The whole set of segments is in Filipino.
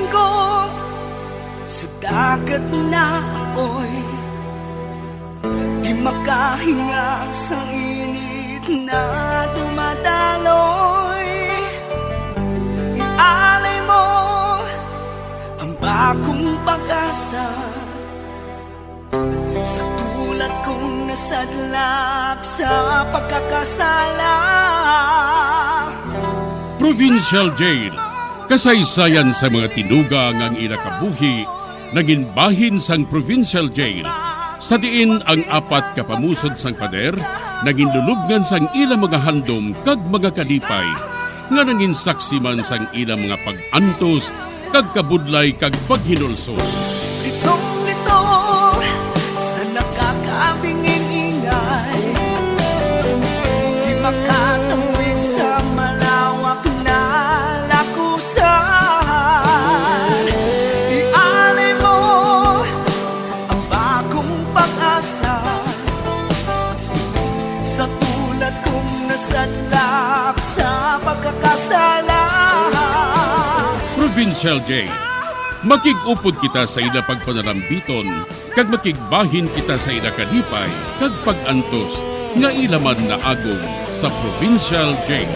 Bilanggo sa dagat na apoy, di makahinga sa init na dumadaloy. Ialay mo ang bagong pag-asa sa tulad kong nasadlak sa pagkakasala. Provincial Jail, kasaysayan sa mga tinugang ang inakabuhi, naging bahin sang Provincial Jail. Sa diin ang apat kapamusod sang pader, naging lulubngan sang ilang mga handom kag mga kalipay, nga naging saksi man sang ilang mga pag-antos, kag kabudlay kag paghinulsol. Litong-lito sa nakakabingin ingay, di makatawid sa malawak na lakusan. Ialay mo ang bagong pag-asa sa tulad kong nasadlak sa pagkakasala. Provincial Jail, makig-upod kita sa ila pagpanarambiton, kag makigbahin kita sa ila kalipay, kag pag-antos, nga ilaman na agong sa Provincial Jail.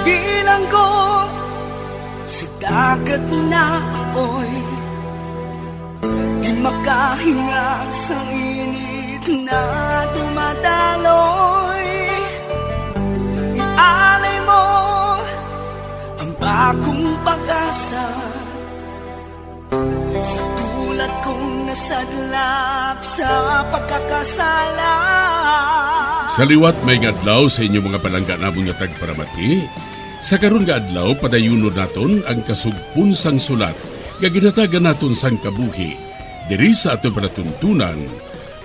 Bilanggo sa dagat na apoy, di makahinga sa init na dumadaloy. Ialay mo ang bagong pag-asa sa tulad kong nasadlak sa pagkakasala. Sa liwat may ngadlaw sa inyong mga palangga namong nga tagparamati, sa karon nga adlaw padayunon naton ang kasugpon sang sulat nga ginatagan naton sang kabuhi diri sa aton panatuntunan,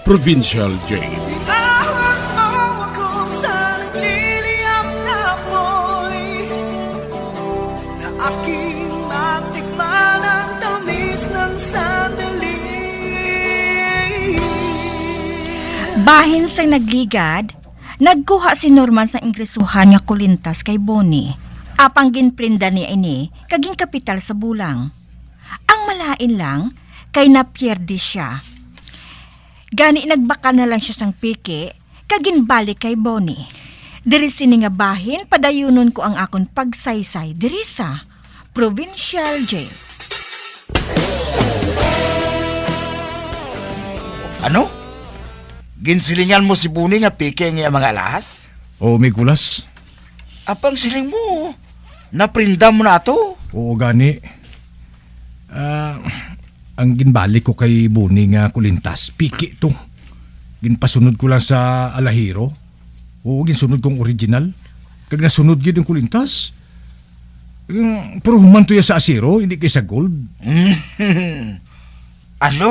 Provincial Jail. Iahon mo ako sa nagliliyap na apoy, na aking matikman ang tamis ng sandali. Bahin sa nagligad, nagkuha si Norman sa ingresuhan nga kulintas kay Bonnie. Apang ginprinda ni ini, kaging kapital sa bulang. Ang malain lang, kay napyerdi siya. Gani nagbaka na lang siya sang piki, kagin balik kay Bonnie. Diri sini nga bahin, padayunon ko ang akon pagsaysay diri sa Provincial Jail. Ano? Ginsilingan mo si Buni nga piki ang iyang mga alahas? Oo, Mikulas. Apang siling mo, naprinda mo na to. Oo, gani. Ang ginbalik ko kay Buni nga kulintas, piki to. Ginpasunod ko lang sa alahiro. Oo, ginsunod kong original. Kag nasunod gid ang kulintas. Pero humanto ya sa asiro, hindi kay sa gold. Ano?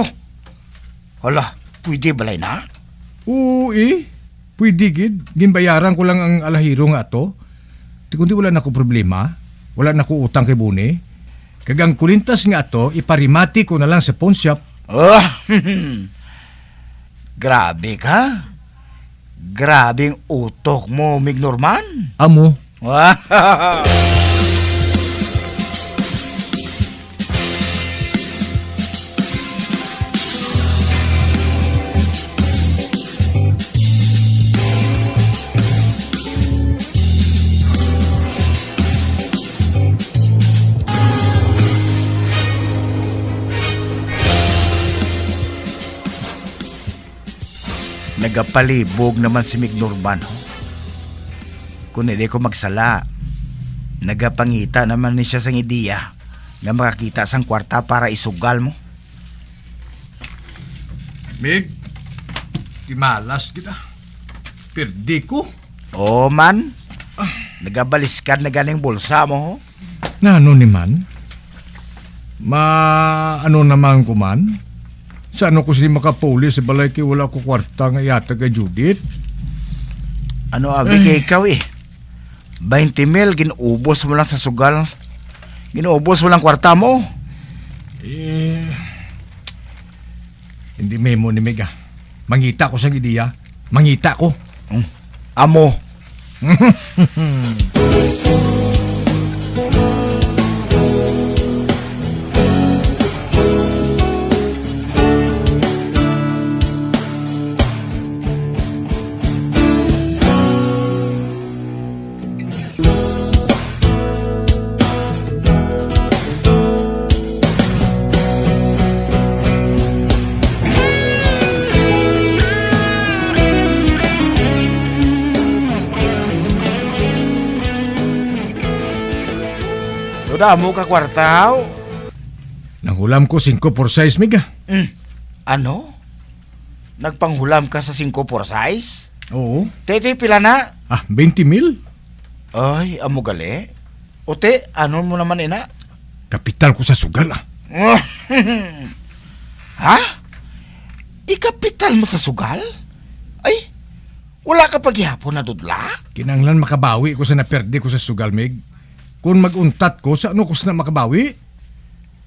Hala, pwede balay na? Oo, pwede gid. Ginbayaran ko lang ang alahiro nga to. Kundi wala na ko problema. Wala na ko utang kay Buni. Kag ang kulintas nga to, iparimati ko na lang sa pawn shop. Oh, grabe ka. Grabing utok mo, Mig Norman. Amo. Nagapalibog naman si Mig Norman. Kung hindi ko magsala, nagapangita naman ni siya sang ideya na makakita sang kwarta para isugal mo. Mig, timalas kita. Perdi ko. Oo man, nagabaliskad na ganing bulsa mo. Ho? Na ano ni man? Ano naman ko man? Sa ano ko sila makapuli sa balay kay wala ko kwarta nga yata kay Judith? Ano abi kay ikaw 20 mil, ginubos mo lang sa sugal. Ginubos mo lang kwarta mo. Hindi memo ni Mega. Mangita ko sa ideya. Mangita ko. Amo. Udah mo ka kwartaw. Nanghulam ko 5 por 6, Mega. Ano? Nagpanghulam ka sa 5 por 6? Oo. Tete, pila na? 20 mil. Ay, amo gali. Ote, ano mo naman ina? Kapital ko sa sugal, Ha? Ikapital mo sa sugal? Ay, wala ka paghihapon na dudla? Kinanglan makabawi ko sa naperde ko sa sugal, Meg. Kung maguntat ko, sa ano ko na makabawi?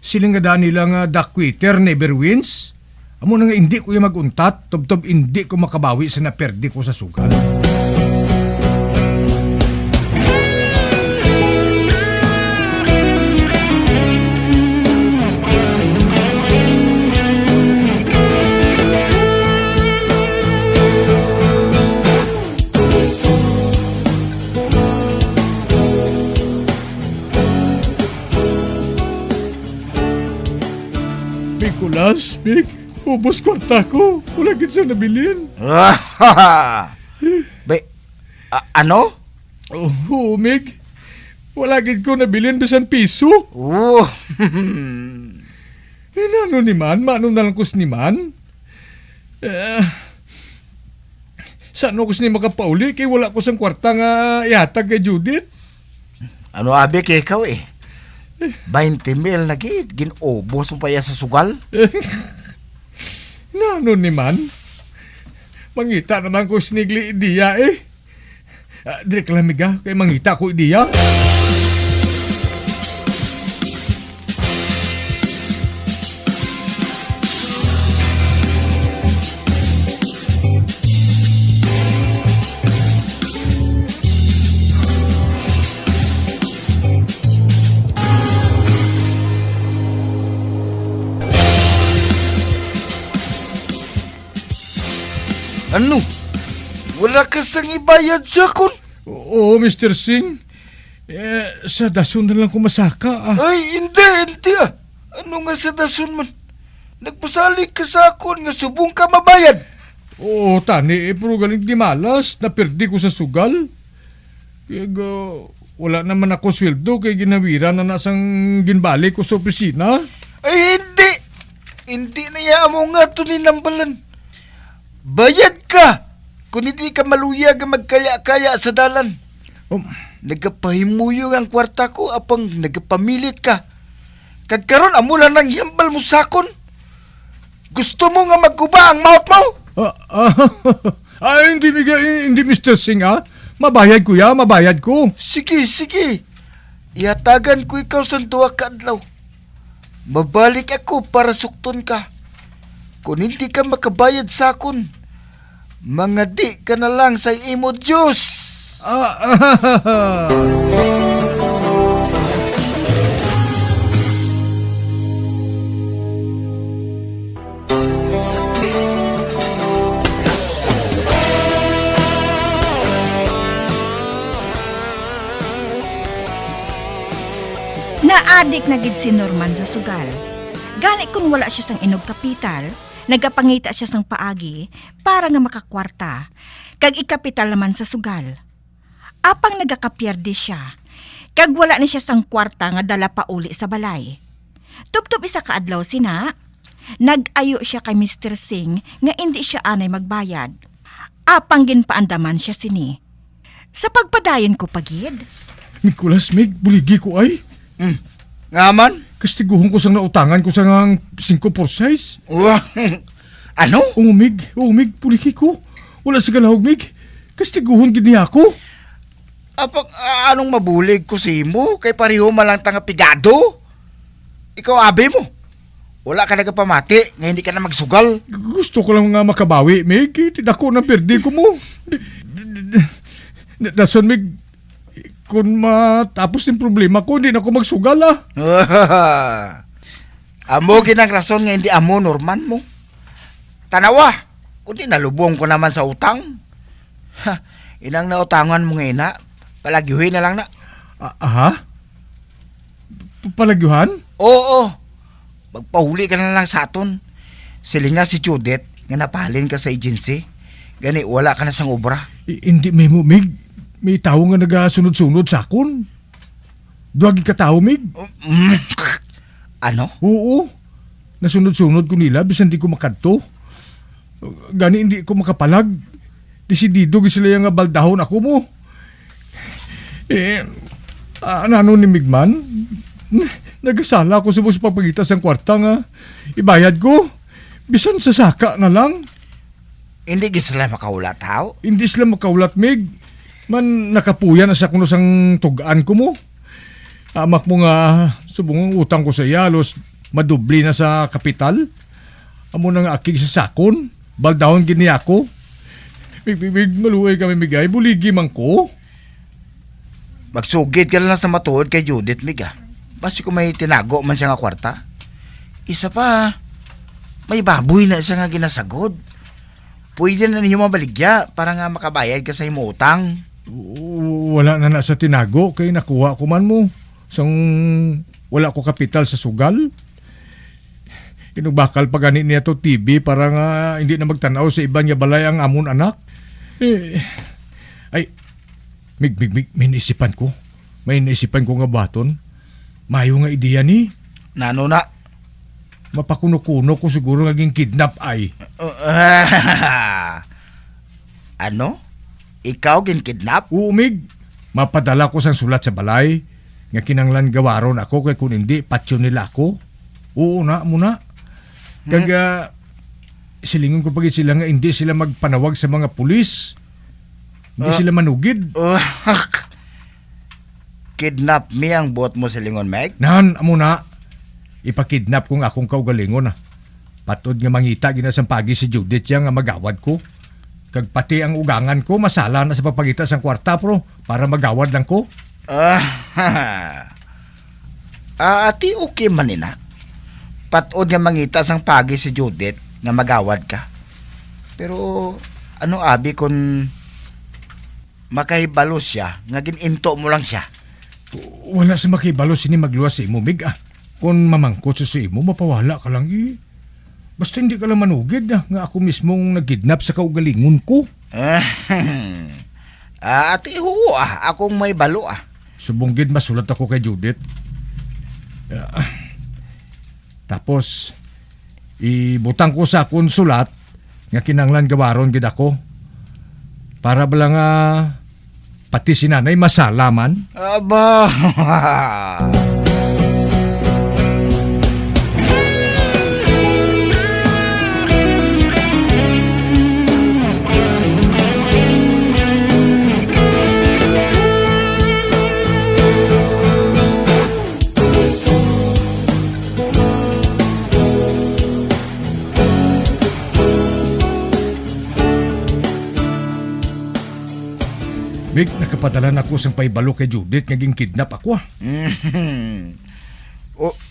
Sila nga daan nila nga the quitter never wins. Amo na nga hindi ko yung maguntat, tob-tob hindi ko makabawi sa naperde ko sa sugal. Nicolas, Meg, ubos kwarta ko. Wala gid sa nabilin. Ano? Oo, Meg. Wala gid ko nabilin bisan piso. Oh. Ano ni man? Manong nalangkos ni man? Saan ako sini makapauli? Kaya wala ko sang kwarta nga ihatag kay Judith. Ano abi kay ikaw 20 mil na gid, ginubos mo pa ya sa sugal? Ano ni man? Mangita naman ko sinigli ideya Direk lang, Miga, kay mangita ko ideya. Ano? Wala ka sang ibayad sa akon? Oo, Mr. Singh. Sa dason na lang kumasaka. Ay, hindi. Ano nga sa dason man? Nagpasalig ka sa akon nga subong ka mabayad. Oo, tani, pero galing di malas. Naperdi ko sa sugal. Kaya wala naman ako sweldo kay ginawira na nasang ginbalik ko sa opisina. Ay, hindi. Hindi na ya mo nga ito ninambalan. Bayad ka kung hindi ka maluyag ang magkaya-kaya sa dalan. Nagapahimuyo ang kwarta ko apang nagapamilit ka. Kagkaroon amula ng hiyambal mo sakon. Gusto mo nga magkuba ang mouth mo? Hindi Mr. Singh Mabayad ko mabayad ko. Sige. Ihatagan ko ikaw sa duwa ka adlaw. Mabalik ako para sukton ka. Kung hindi ka makabayad sa akon, mga di ka na lang sa imo Diyos. Naadik na gid si Norman sa sugal. Gani kung wala siya sang inog kapital, nagapangita siya sang paagi para nga makakwarta, kag ikapital naman sa sugal. Apang nagakapierde siya, kag wala ni siya sang kwarta nga dala pa uli sa balay. Tuptup isa kaadlaw sina, nag-ayo siya kay Mr. Singh nga hindi siya anay magbayad. Apang ginpaandaman siya sini. Sa pagpadayon ko pagid. Nicolas, Meg, buligi ko ay. Ngaman? Kastiguhon ko sang nautangan ko sang 5 por 6. Ano? Mig, buligi ko. Wala sa galahog, Mig. Kastiguhon gid niya ako. Apang anong mabulig ko si mo? Kay pareho malang tanga pigado? Ikaw abi mo? Wala ka nagapamati nga hindi ka na magsugal. Gusto ko lang nga makabawi, Mig. Tidako na perdi ko mo. Dason, Mig, kung matapos yung problema ko, hindi na ako magsugal, ah. Amo ginang rason nga hindi amo Norman mo. Tanawa, kundi nalubong ko naman sa utang. Ha, inang nautangan mo nga ina, palagyuhin na lang na. Aha? Palagyuhan? Oo, magpahuli ka na lang sa aton. Sili nga si Judith, nga napalin ka sa agency. Gani, wala ka na sang obra. Hindi may mo, Mig. May tao nga nagasunod-sunod sa akon. Duwagin ka tao, Mig. Ano? Oo. Nasunod-sunod ko nila, bisan di ko makadto. Gani hindi ko makapalag. Desidido sila yung baldahon ako mo. Ano ni Migman? Nagasala ako sa pagpagitas ng kwarta nga. Ibayad ko. Bisan sa saka na lang. Hindi sila makaulat, tao? Hindi sila makaulat, Mig. Man nakapuya na sa kuno sang tugaan ko mo. Amak mo nga subong ang utang ko sa yalos, madubli na sa kapital. Amo na nga akig sa sakon, baldahon gini ako. Mig, maluhay kami migay, buligi man ko. Magsugid ka lang sa matuod kay Judith, Miga. Basi kung may tinago man siya nga kwarta. Isa pa, may baboy na siya nga ginasagod. Pwede na ninyo mabaligya para nga makabayad ka sa imo utang. Wala na sa tinago, kay nakuha ko man mo. Sang wala ko kapital sa sugal. Inugbakal pa gani niya to TV para nga hindi na magtanaw sa iba niya balay ang amon anak. Ay, Mig, may naisipan ko. May naisipan ko nga baton. Mayo nga ideya ni. Nano na? Mapakuno-kuno ko siguro naging kidnap ay. Ano? Ikaw ginkidnap? Oo, Mig. Mapadala ko sang sulat sa balay. Nga kinanglan gawaron ako kay kung hindi, patyo nila ako. Oo na, muna. Kaga, silingon ko pagit sila nga hindi sila magpanawag sa mga pulis. Hindi sila manugid. Kidnap me ang buot mo sa lingon, Meg? Nan, amo na. Ipakidnap ko nga akong kaugalingon. Patod nga mangita ginasang pagi si Judith yang nga magawad ko. Kag pati ang ugangan ko, masala na sa papagitas ng kwarta, pro, para magawad lang ko. Ati okay man ina. Patod nga mangita sang pagi si Judith nga magawad ka. Pero ano abi kung makahibalo siya nga gininto mo lang siya? Wala sa makibalo sini magluwas sa imo, Mig. Kung mamangkot sa imo, mapawala ka lang eh. Basta hindi ka lang manugid nga ako mismong nagkidnap sa kaugalingon ko. Ati huwa, akong may balo Subunggid masulat ako kay Judith. Tapos, ibutang ko sa akong sulat nga kinanglan gawaron gid ako. Para bala nga pati si nanay masalaman. Aba! Mig, nakapadala na ako sang paibalo kay Judith nga kidnap ako.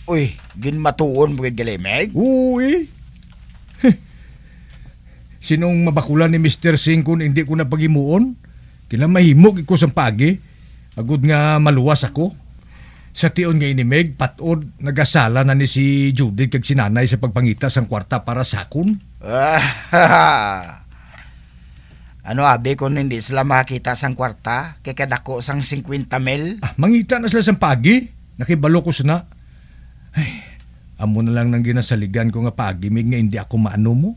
Uy, ginmatuon mo gali, Meg? Uy. Sinong mabakulan ni Mr. Singh kung hindi ko napagimuon? Kinamahimog ko sang pagi. Agud nga maluwas ako. Sa tion nga ini, Meg, patod nagasala na ni si Judith kag sinanay sa pagpangita sang kwarta para sakon. Ano abi kung hindi sila makakita sang kwarta kay kadako sang 50 mil? Mangita na sila sang pagi. Nakibalo ko sana. Ay, amo na lang nang ginasaligan ko nga pagi, Mig, nga hindi ako maano mo.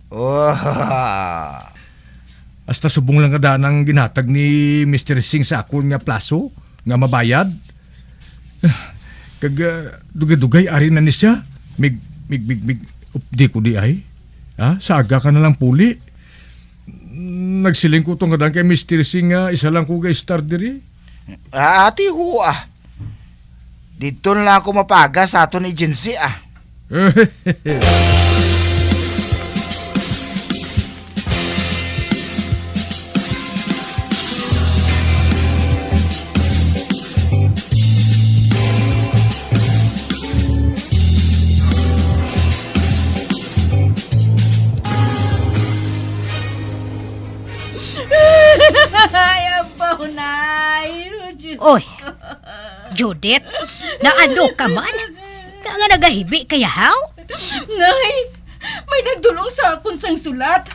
Hasta subong lang kada nang ginatag ni Mr. Singh sa akon nga plaso nga mabayad. Kag dugay-dugay ari na ni siya. Mig, di ko di ay. Saga ka na lang puli. Nagsiling ko itong kadang kay Mr. Singh nga isa lang ko ga-star diri. Ati huwa. Dito na lang ako mapaga sa aton agency Ay, abaw, Nay. Oy, Judith, naano ka man? Ka nga nagahibi kaya haw? Nay, may nagdulong sa akon sang sulat.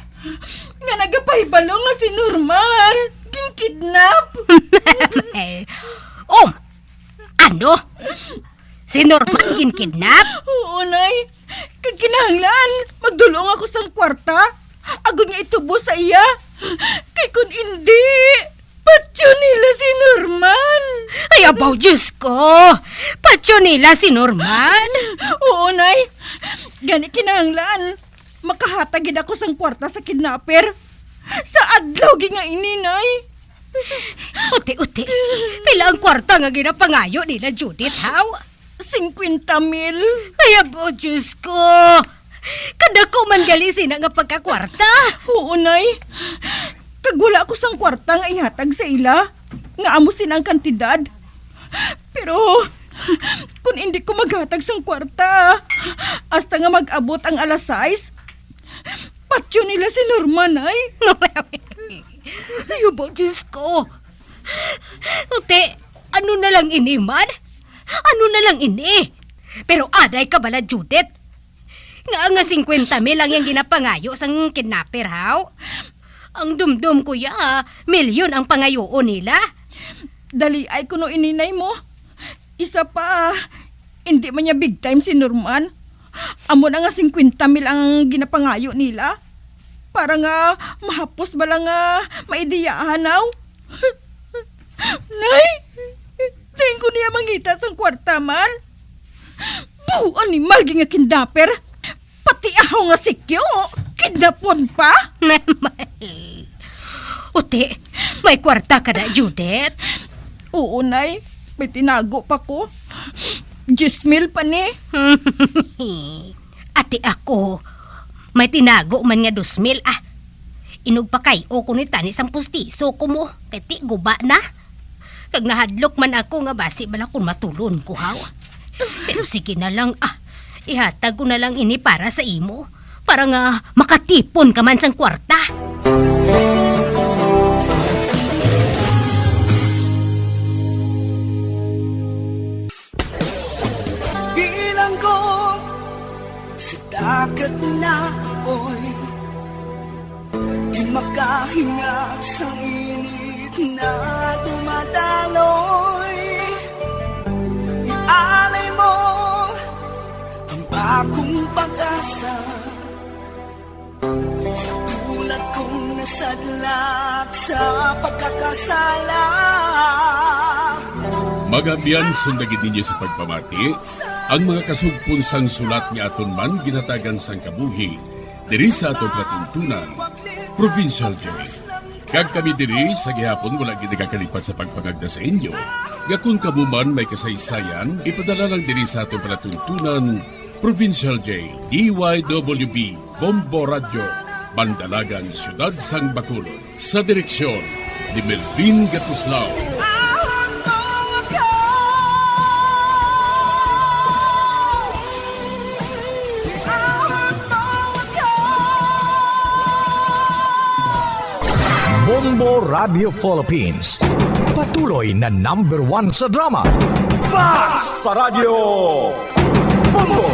Nga nagapahibalong nga si Norman. Kidnap. Ano? Si Norman kinkidnap? Oo, Nay. Kaginahanglan, magdulong ako sang kwarta. Agod nga itubo sa iya. Kay kun hindi, patyo nila si Norman. Ay, abaw, Diyos ko! Patyo nila si Norman? Oo, Nay. Gani kinahanglan. Makahatagid ako sang kwarta sa kidnapper. Sa adlaw gi nga ini, Nay. Uti. Pila ang kwarta nga ginapangayo nila, Judith, haw? 50,000. Ay, abaw, Diyos ko! Kadako man gali na nga pagkakwarta. Oo, Nay. Kagwala ako sang kwarta nga ihatag sa ila. Nga amo sinang kantidad. Pero, kung hindi ko maghatag sang kwarta, hasta nga mag-abot ang alas 6, patyo nila si Norman, Nay. Ay, abaw, Diyos ko! Uti, ano na lang ini, man? Ano na lang ini? Pero aday ka bala, Judith? Nga 50,000 lang yung ginapangayo sang kidnapper, haw? Ang dumdum ko milyon ang pangayoon nila. Dali ay kuno ininay mo. Isa pa, hindi man niya big time si Norman. Amo na nga 50,000 ang ginapangayo nila. Para nga mahapos ba lang nga maidiyahan, haw? Nay, tingin ko niya mangita sang kwarta man. Buh, animal nga kidnapper. Pati ako nga sikyo, kidnapon pa. Uti, may kwarta ka na, Judith? Oo, Nay. May tinago pa ko. 10,000 pa ni. Ati ako, may tinago man nga 2,000. Inog pa kayo ko ni tani sang pustiso ko mo. Kaya ti guba na. Kag nahadlok man ako nga basi bala kung matulon ko, haw. Pero sige na lang, ihatag ko na lang ini para sa imo. Para nga makatipon ka man sang kwarta. Bilang ko sa dagat na apoy, di makahinga sa init na dumadaloy. Ialay mo ang bagong pag-asa sa tulad kong nasadlak sa pagkakasala. Magabiyan sundagin ninyo sa pagpamati ang mga kasugpon sang sulat ni aton man ginatagan sang kabuhi diri sa atong katuntunan, Provincial Joy. Kag kami diri sa gihapon wala gid nakakalipat sa pagpangagda sa inyo. Gakun kamo man may kasaysayan, ipadala lang diri sa atong palatuntunan, Provincial Jail, DYWB, Bombo Radio, Bandalagan, Siyudad Sang Bacolod. Sa direksyon ni Melvin Gatuslao. Bombo Radio Philippines. Patuloy na #1 sa drama. Fast sa radyo. Bombo